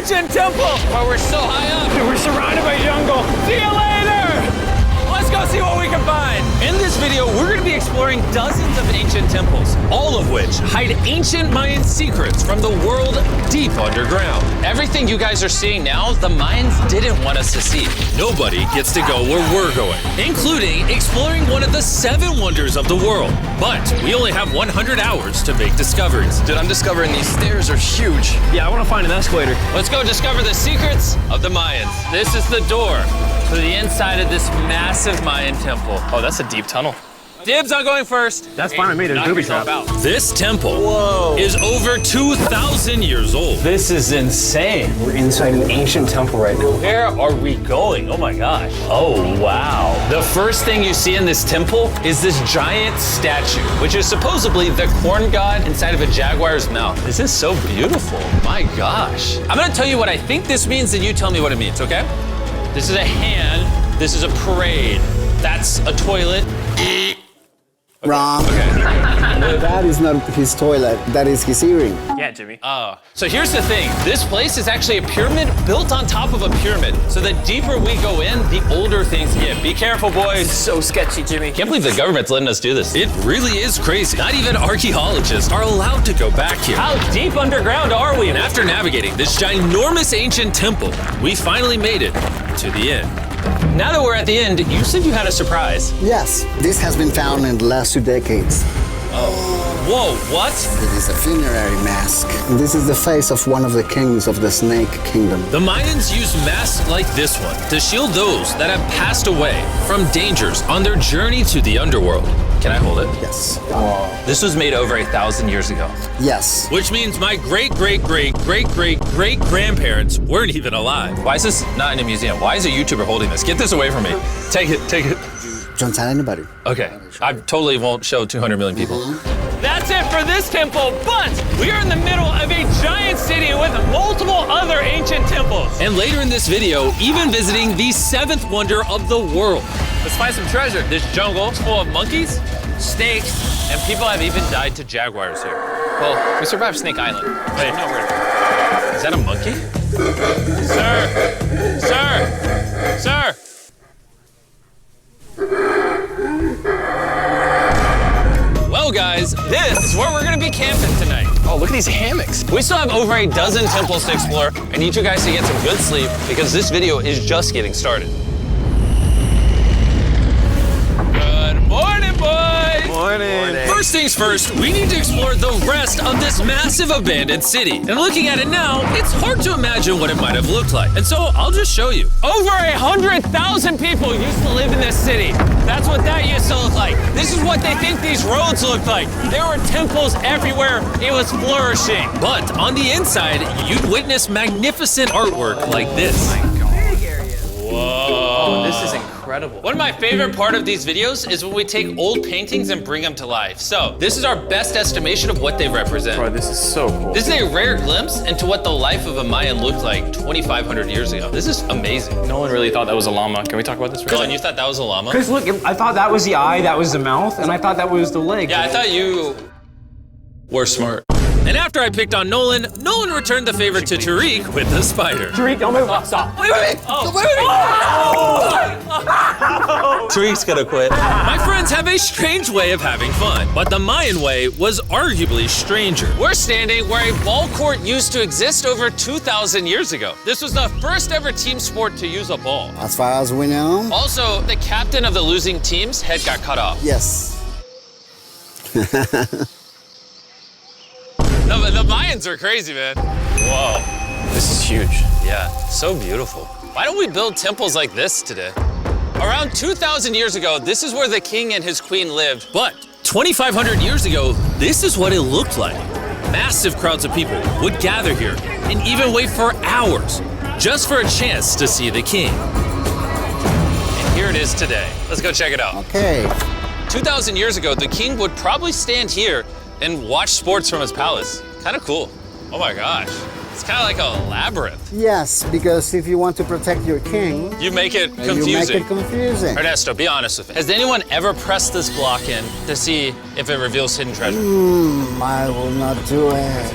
ancient temple. But we're so high up. Dude, we're surrounded by jungle. See you later. Let's go see what we can find. In this video, we're going to be exploring dozens of ancient temples, all of which hide ancient Mayan secrets from the world deep underground. Everything you guys are seeing now, the Mayans didn't want us to see. Nobody gets to go where we're going, including exploring one of the 7 wonders of the world. But we only have 100 hours to make discoveries. Dude, I'm discovering these stairs are huge. Yeah, I want to find an escalator. Let's go discover the secrets of the Mayans. This is the door to the inside of this massive Mayan temple. Oh, that's a deep tunnel. Dibs on going first. That's fine with me. There's Knock booby yourself trap. out. This temple is over 2,000 years old. This is insane. We're inside an ancient temple right now. Where are we going? Oh my gosh. Oh, wow. The first thing you see in this temple is this giant statue, which is supposedly the corn god inside of a jaguar's mouth. This is so beautiful. My gosh. I'm gonna tell you what I think this means, and you tell me what it means, okay? This is a hand. This is a parade. That's a toilet. Wrong. Okay. That is not his toilet. That is his earring. Yeah, Jimmy. So here's the thing. This place is actually a pyramid built on top of a pyramid. So the deeper we go in, the older things get. Be careful, boys. So sketchy, Jimmy. Can't believe the government's letting us do this. It really is crazy. Not even archaeologists are allowed to go back here. How deep underground are we? And after navigating this ginormous ancient temple, we finally made it to the end. Now that we're at the end, you said you had a surprise. Yes, this has been found in the last 2 decades. Whoa, what? It is a funerary mask. This is the face of one of the kings of the Snake Kingdom. The Mayans used masks like this one to shield those that have passed away from dangers on their journey to the underworld. Can I hold it? Yes. This was made over 1,000 years ago. Yes. Which means my great-great-great-great-great-grandparents weren't even alive. Why is this not in a museum? Why is a YouTuber holding this? Get this away from me. Take it, take it. Don't tell anybody. Okay, I totally won't show 200 million people. That's it for this temple, but we are in the middle of a giant city with multiple other ancient temples. And later in this video, even visiting the 7th wonder of the world. Let's find some treasure. This jungle is full of monkeys, snakes, and people have even died to jaguars here. Well, we survived Snake Island. Wait, no, is that a monkey? Sir! Sir! Sir! Well, guys, this is where we're gonna be camping tonight. Oh, look at these hammocks. We still have over a dozen temples to explore. I need you guys to get some good sleep because this video is just getting started. Good morning, boys! Morning. First things first, we need to explore the rest of this massive abandoned city. And looking at it now, it's hard to imagine what it might have looked like. And so I'll just show you. Over 100,000 people used to live in this city. That's what that used to look like. This is what they think these roads look like. There were temples everywhere. It was flourishing. But on the inside, you'd witness magnificent artwork like this. Whoa. This is incredible. One of my favorite part of these videos is when we take old paintings and bring them to life. So this is our best estimation of what they represent. Bro, this is so cool. This is a rare glimpse into what the life of a Mayan looked like 2,500 years ago. This is amazing. No one really thought that was a llama. Can we talk about this for a Colin, second? you thought that was a llama? Because look, I thought that was the eye, that was the mouth, and I thought that was the leg. Yeah, I thought you were smart. And after I picked on Nolan, Nolan returned the favor to Tariq with the spider. Tariq, don't move. Stop. Wait. Tariq's gonna quit. My friends have a strange way of having fun, but the Mayan way was arguably stranger. We're standing where a ball court used to exist over 2,000 years ago. This was the first ever team sport to use a ball. As far as we know, Also, the captain of the losing team's head got cut off. yes. The Mayans are crazy, man. Whoa. This is huge. Yeah, so beautiful. Why don't we build temples like this today? Around 2,000 years ago, this is where the king and his queen lived. But 2,500 years ago, this is what it looked like. Massive crowds of people would gather here and even wait for hours just for a chance to see the king. And here it is today. Let's go check it out. Okay. 2,000 years ago, the king would probably stand here and watch sports from his palace. Kind of cool. Oh my gosh. It's kind of like a labyrinth. Yes, because if you want to protect your king, You make it you make confusing. it confusing. Ernesto, be honest with me. Has anyone ever pressed this block in to see if it reveals hidden treasure? I will not do it.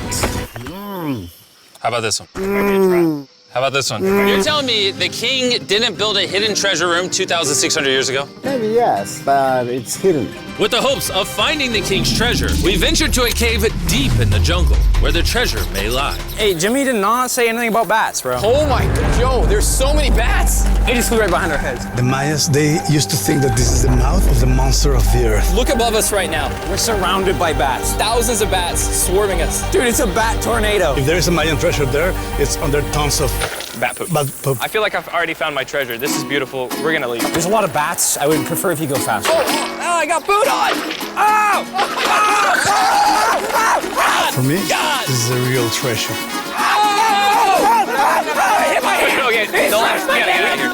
How about this one? How about this one? You're telling me the king didn't build a hidden treasure room 2,600 years ago? Maybe yes, but it's hidden. With the hopes of finding the king's treasure, we ventured to a cave deep in the jungle where the treasure may lie. Hey, Jimmy did not say anything about bats, bro. Oh my god, yo, there's so many bats. They just flew right behind our heads. The Mayas, they used to think that this is the mouth of the monster of the earth. Look above us right now. We're surrounded by bats. Thousands of bats swarming us. Dude, it's a bat tornado. If there is a Mayan treasure there, it's under tons of Bat poop. bat poop. I feel like I've already found my treasure. This is beautiful. We're gonna leave. There's a lot of bats. I would prefer if you go faster. Oh, I got food on! Oh! For me, this is a real treasure. Okay, don't let us get out of here.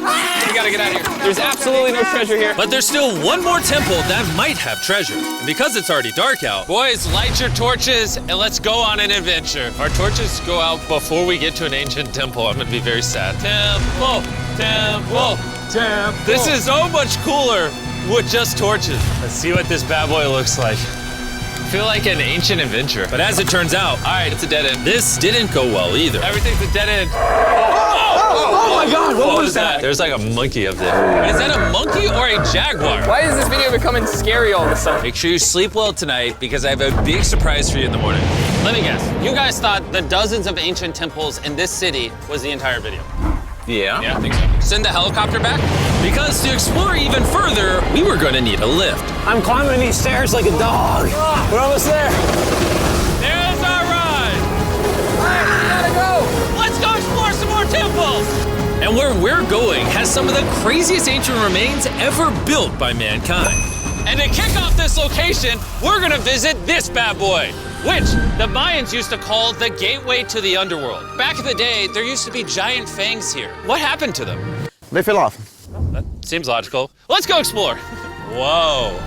We gotta get out of here. There's absolutely no treasure here. But there's still one more temple that might have treasure. And because it's already dark out, Boys, light your torches and let's go on an adventure. If our torches go out before we get to an ancient temple, I'm gonna be very sad. Temple, temple, temple. This is so much cooler with just torches. Let's see what this bad boy looks like. I feel like an ancient adventure. but as it turns out, All right, it's a dead end. this didn't go well either. Everything's a dead end. Oh my God, what was that? There's like a monkey up there. Is that a monkey or a jaguar? Why is this video becoming scary all of a sudden? Make sure you sleep well tonight because I have a big surprise for you in the morning. Let me guess. You guys thought the dozens of ancient temples in this city was the entire video. Yeah. Yeah, I think so. Send the helicopter back? Because to explore even further, we were going to need a lift. I'm climbing these stairs like a dog. We're almost there. There's our ride! We gotta go! Let's go explore some more temples! And where we're going has some of the craziest ancient remains ever built by mankind. And to kick off this location, we're gonna visit this bad boy, which the Mayans used to call the gateway to the underworld. Back in the day, there used to be giant fangs here. What happened to them? They fell off. Seems logical. Let's go explore. Whoa,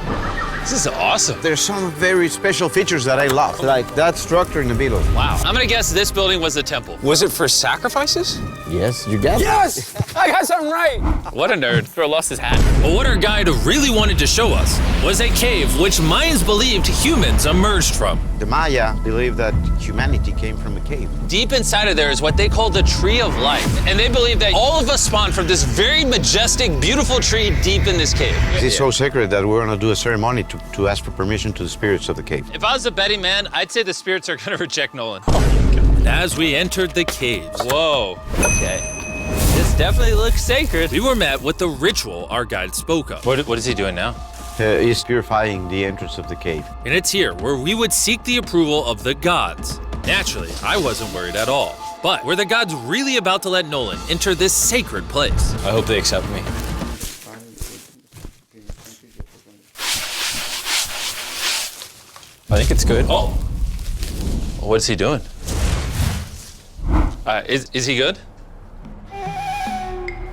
this is awesome. There's some very special features that I love, like that structure in the middle. Wow. I'm gonna guess this building was the temple. Was it for sacrifices? Yes, you get it. Yes! I got something right. What a nerd. Throw lost his hat. But what our guide really wanted to show us was a cave which Mayans believed humans emerged from. The Maya believe that humanity came from a cave. Deep inside of there is what they call the Tree of Life. And they believe that all of us spawned from this very majestic, beautiful tree deep in this cave. It's so sacred that we're gonna do a ceremony to ask for permission to the spirits of the cave. If I was a betting man, I'd say the spirits are gonna reject Nolan. And as we entered the caves, Whoa. Okay. This definitely looks sacred. we were met with the ritual our guide spoke of. What is he doing now? Is purifying the entrance of the cave. And it's here where we would seek the approval of the gods. Naturally, I wasn't worried at all. But were the gods really about to let Nolan enter this sacred place? I hope they accept me. I think it's good. Oh. What is he doing? Is he good?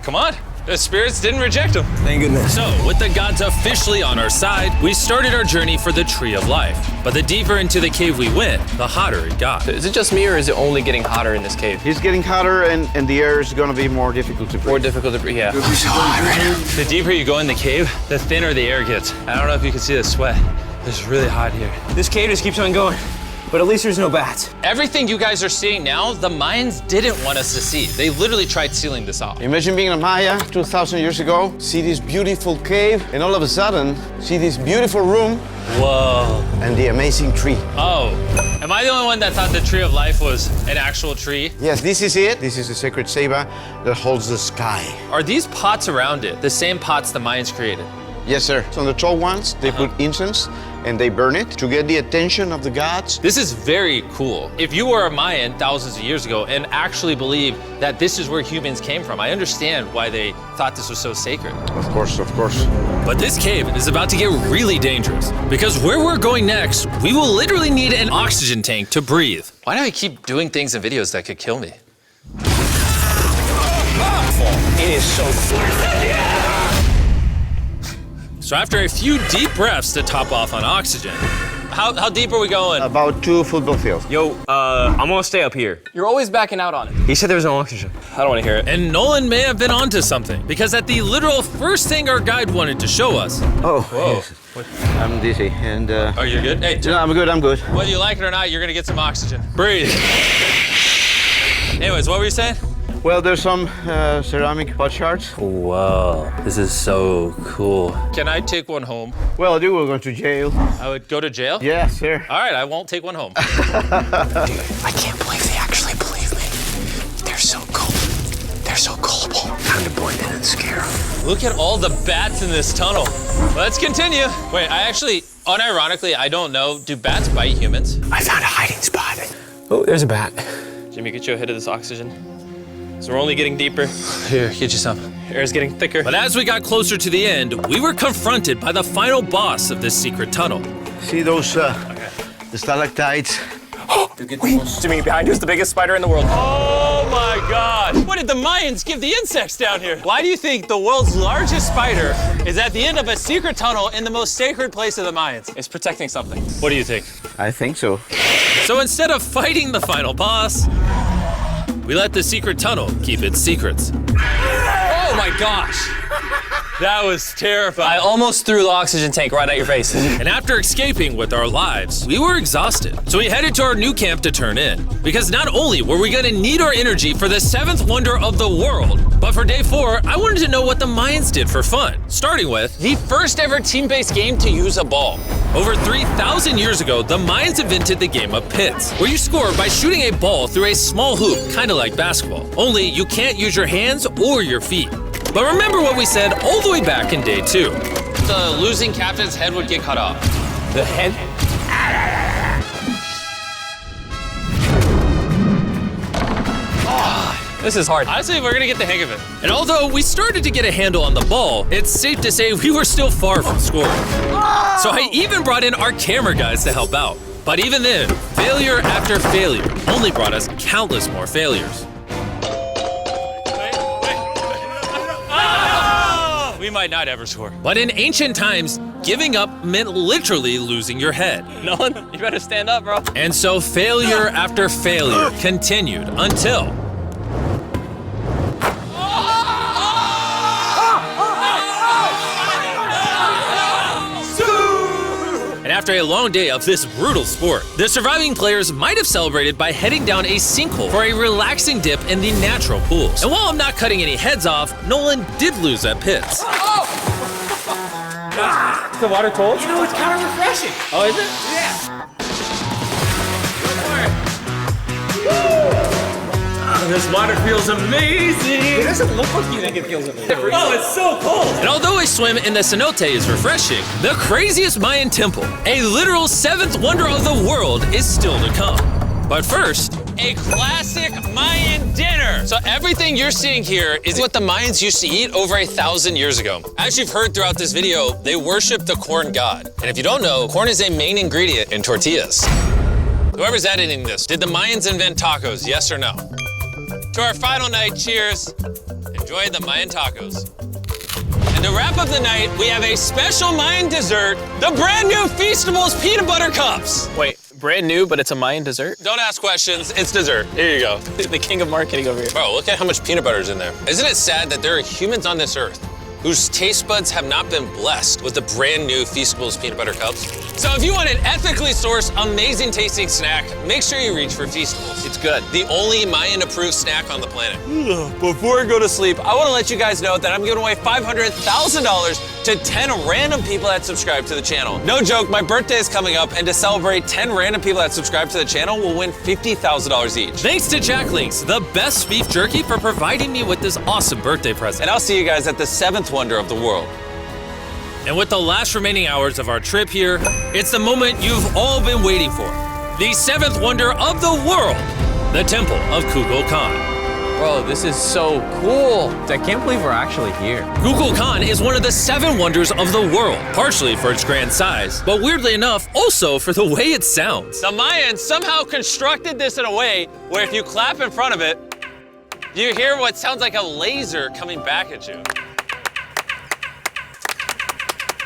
Come on. The spirits didn't reject him. Thank goodness. So, with the gods officially on our side, we started our journey for the Tree of Life. But the deeper into the cave we went, the hotter it got. Is it just me or is it only getting hotter in this cave? It's getting hotter and the air is gonna be more difficult to breathe. More difficult to breathe, yeah. The deeper you go in the cave, the thinner the air gets. I don't know if you can see the sweat. It's really hot here. This cave just keeps on going. But at least there's no bats. Everything you guys are seeing now, the Mayans didn't want us to see. They literally tried sealing this off. Imagine being a Maya 2,000 years ago, see this beautiful cave, and all of a sudden, see this beautiful room Whoa. and the amazing tree. Oh, am I the only one that thought the Tree of Life was an actual tree? Yes, this is it. This is the sacred ceiba that holds the sky. Are these pots around it the same pots the Mayans created? Yes, sir. So on the tall ones, they put incense and they burn it to get the attention of the gods. This is very cool. If you were a Mayan thousands of years ago and actually believed that this is where humans came from, I understand why they thought this was so sacred. Of course, of course. But this cave is about to get really dangerous. Because where we're going next, we will literally need an oxygen tank to breathe. Why do I keep doing things in videos that could kill me? It is so So after a few deep breaths to top off on oxygen, How deep are we going? About 2 football fields. Yo, I'm gonna stay up here. You're always backing out on it. He said there was no oxygen. I don't want to hear it. and Nolan may have been onto something. Because at the literal first thing our guide wanted to show us, Oh, yes. I'm dizzy and Oh, you're good? Hey, no, I'm good, I'm good. whether you like it or not, you're gonna get some oxygen. Breathe. Anyways, what were you saying? Well, there's some ceramic pot shards. Whoa, this is so cool. Can I take one home? Well, you will go to jail. I would go to jail? Yes, sir. All right, I won't take one home. I can't believe they actually believe me. They're so cool. They're so gullible. Time to blend in and scare them. Look at all the bats in this tunnel. Let's continue. Wait, I actually, unironically, I don't know. Do bats bite humans? I found a hiding spot. Oh, there's a bat. Jimmy, get you a hit of this oxygen. So we're only getting deeper. Here, get you some. Air's getting thicker. But as we got closer to the end, we were confronted by the final boss of this secret tunnel. See those the stalactites? Jimmy, behind you is the biggest spider in the world. Oh my God! What did the Mayans give the insects down here? Why do you think the world's largest spider is at the end of a secret tunnel in the most sacred place of the Mayans? It's protecting something. What do you think? I think so. So instead of fighting the final boss, we let the secret tunnel keep its secrets. Oh my gosh! That was I terrifying. almost threw the oxygen tank right at your face. And after escaping with our lives, we were exhausted. So we headed to our new camp to turn in. Because not only were we gonna need our energy for the 7th wonder of the world, but for day 4, I wanted to know what the Mayans did for fun. Starting with the first ever team-based game to use a ball. Over 3,000 years ago, the Mayans invented the game of pits, where you score by shooting a ball through a small hoop, kind of like basketball. Only you can't use your hands or your feet. But remember what we said all the way back in day 2. The losing captain's head would get cut off. The head? This is hard. Honestly, we're gonna get the hang of it. And although we started to get a handle on the ball, it's safe to say we were still far from scoring. So I even brought in our camera guys to help out. But even then, failure after failure only brought us countless more failures. We might not ever score. But in ancient times, giving up meant literally losing your head. Nolan, you better stand up, bro. And so failure after failure continued until... And after a long day of this brutal sport, the surviving players might have celebrated by heading down a sinkhole for a relaxing dip in the natural pools. And while I'm not cutting any heads off, Nolan did lose at pits. Is the water cold? You know, it's kind of refreshing. Oh, is it? This water feels amazing! It doesn't look like you think it feels amazing. Oh, it's so cold! And although a swim in the cenote is refreshing, the craziest Mayan temple, a literal 7th wonder of the world, is still to come. But first, a classic Mayan dinner. So everything you're seeing here is what the Mayans used to eat over 1,000 years ago. As you've heard throughout this video, they worship the corn god. And if you don't know, corn is a main ingredient in tortillas. Whoever's editing this, did the Mayans invent tacos, yes or no? To our final night, cheers. Enjoy the Mayan tacos. And to wrap up the night, we have a special Mayan dessert, the brand new Feastables peanut butter cups. Wait, brand new, but it's a Mayan dessert? Don't ask questions, it's dessert. Here you go. The king of marketing over here. Bro, look at how much peanut butter is in there. Isn't it sad that there are humans on this earth whose taste buds have not been blessed with the brand new Feastables peanut butter cups? So if you want an ethically sourced, amazing tasting snack, make sure you reach for Feastables. It's good. The only Mayan approved snack on the planet. Before I go to sleep, I want to let you guys know that I'm giving away $500,000 to 10 random people that subscribe to the channel. No joke, my birthday is coming up, and to celebrate 10 random people that subscribe to the channel will win $50,000 each. Thanks to Jack Links, the best beef jerky, for providing me with this awesome birthday present. And I'll see you guys at the 7th wonder of the world. And with the last remaining hours of our trip here, it's the moment you've all been waiting for. The 7th wonder of the world, the Temple of Kukulkan. Bro, this is so cool. I can't believe we're actually here. Kukulkan is one of the 7 wonders of the world, partially for its grand size, but weirdly enough, also for the way it sounds. The Mayans somehow constructed this in a way where if you clap in front of it, you hear what sounds like a laser coming back at you.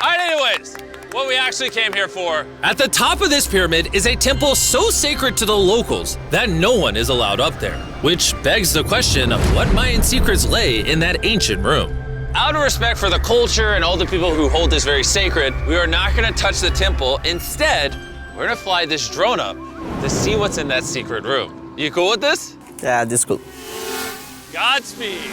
All right, anyways, what we actually came here for. At the top of this pyramid is a temple so sacred to the locals that no one is allowed up there, which begs the question of what Mayan secrets lay in that ancient room. Out of respect for the culture and all the people who hold this very sacred, we are not gonna touch the temple. Instead, we're gonna fly this drone up to see what's in that secret room. You cool with this? Yeah, this cool. Godspeed.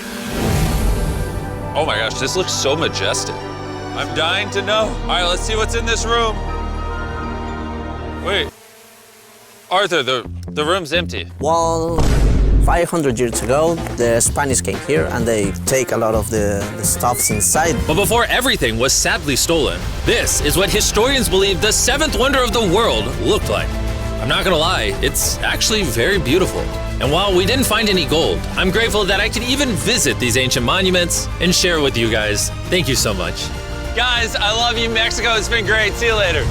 Oh my gosh, this looks so majestic. I'm dying to know. All right, let's see what's in this room. Wait. Arthur, the room's empty. Well, 500 years ago, the Spanish came here and they take a lot of the stuffs inside. But before everything was sadly stolen, this is what historians believe the seventh wonder of the world looked like. I'm not gonna lie, it's actually very beautiful. And while we didn't find any gold, I'm grateful that I could even visit these ancient monuments and share with you guys. Thank you so much. Guys, I love you, Mexico. It's been great. See you later.